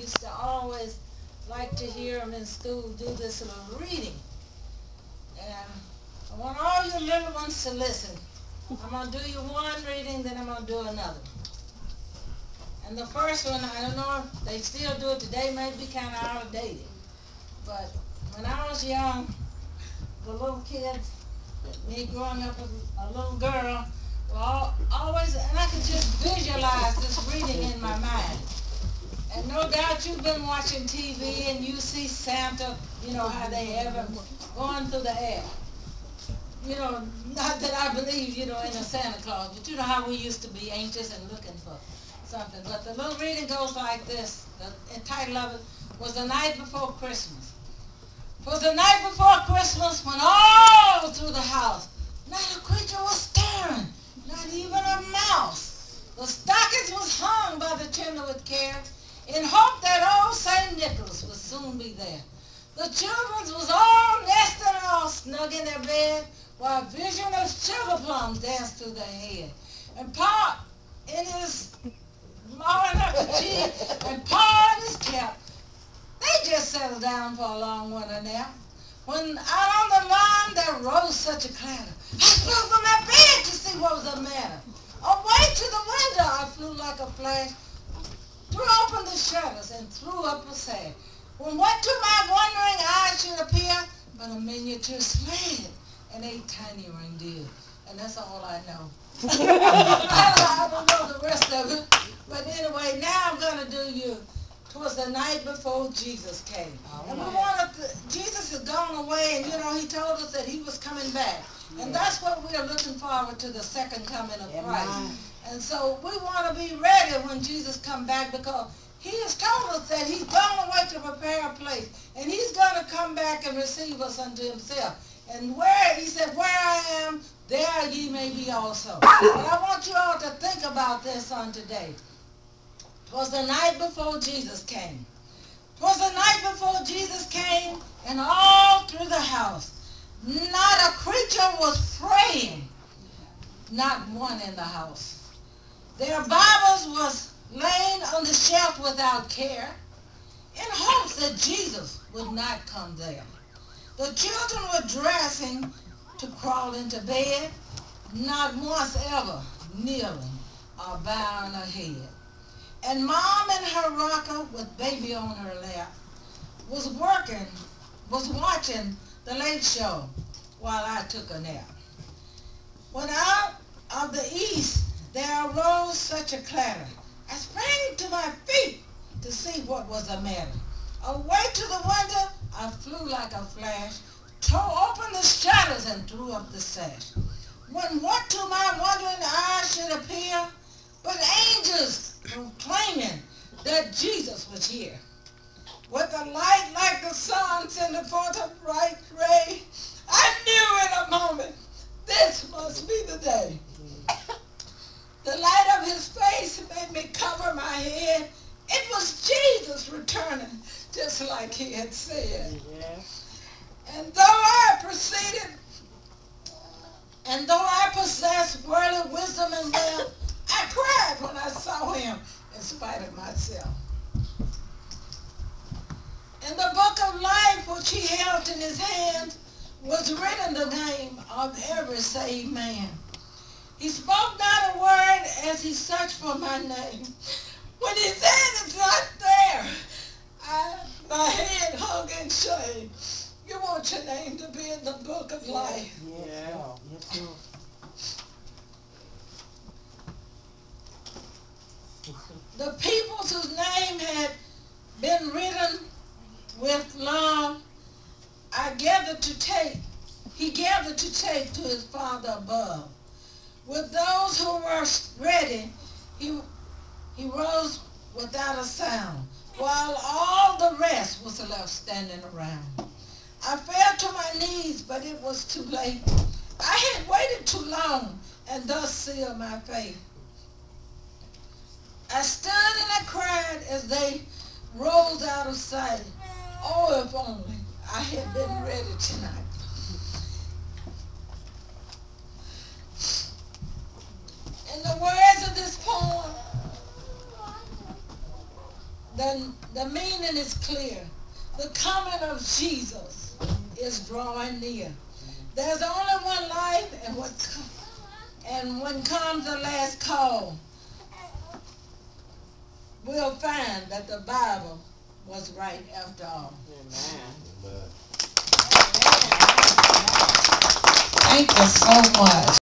used to always like to hear them in school do this little reading. And I want all you little ones to listen. I'm going to do you one reading, then I'm going to do another. And the first one, I don't know if they still do it today, may be kind of outdated. But when I was young, the little kids, me growing up as a little girl, well, always, and I could just visualize this reading in my mind. And no doubt you've been watching TV and you see Santa, you know, how they have him going through the air. You know, not that I believe, you know, in a Santa Claus, but you know how we used to be anxious and looking for something. But the little reading goes like this. The title of it was The Night Before Christmas. 'Twas the night before Christmas when all through the house not a creature was stirring, not even a mouse. The stockings was hung by the chimney with care, in hope that old St. Nicholas would soon be there. The children was all nested all snug in their bed, while a vision of sugar plums danced through their head. And Pa in his mowing up the cheek, and Pa in his cap, they just settled down for a long winter nap. When out on the lawn there rose such a clatter, I flew from my bed to see what was the matter. Away to the window I flew like a flash, threw open the shutters and threw up a sash. When what to my wondering eyes should appear but a miniature sled and 8 tiny reindeer. And that's all I know. I don't know the rest of it. But anyway, now I'm going to do you. 'Twas the night before Jesus came. And we wanted Jesus has gone away, and you know, he told us that he was coming back. And that's what we are looking forward to, the second coming of Christ. And so we want to be ready when Jesus comes back, because he has told us that he's gone away to prepare a place. And he's going to come back and receive us unto himself. And where, he said, where I am, there ye may be also. But I want you all to think about this on today. 'Twas the night before Jesus came. 'Twas the night before Jesus came, and all through the house, not a creature was praying, not one in the house. Their Bibles was laying on the shelf without care, in hopes that Jesus would not come there. The children were dressing to crawl into bed, not once ever kneeling or bowing her head. And Mom in her rocker with baby on her lap was watching the late show while I took a nap. When out of the east there arose such a clatter, I sprang to my feet to see what was the matter. Away to the window I flew like a flash, tore open the shutters and threw up the sash. When what to my wondering eyes should appear but angels proclaiming that Jesus was here. With a light like the sun sending forth a bright ray, I knew in a moment this must be the day. The light of his face made me cover my head. It was Jesus returning, just like he had said. And though I possessed worldly wisdom and wealth, I cried when I saw him in spite of myself. In the book of life which he held in his hand was written the name of every saved man. He spoke not a word as he searched for my name. When he said it's not there, my head hung in shame. You want your name to be in the book of life. Yes. The peoples whose name had been written with love, he gathered to take to his Father above. With those who were ready, he rose without a sound, while all the rest was left standing around. I fell to my knees, but it was too late. I had waited too long, and thus sealed my fate. I stood and I cried as they rose out of sight. Oh, if only I had been ready tonight. In the words of this poem, The meaning is clear. The coming of Jesus is drawing near. There's only one life, and when comes the last call, we'll find that the Bible was right after all. Amen. Thank you so much.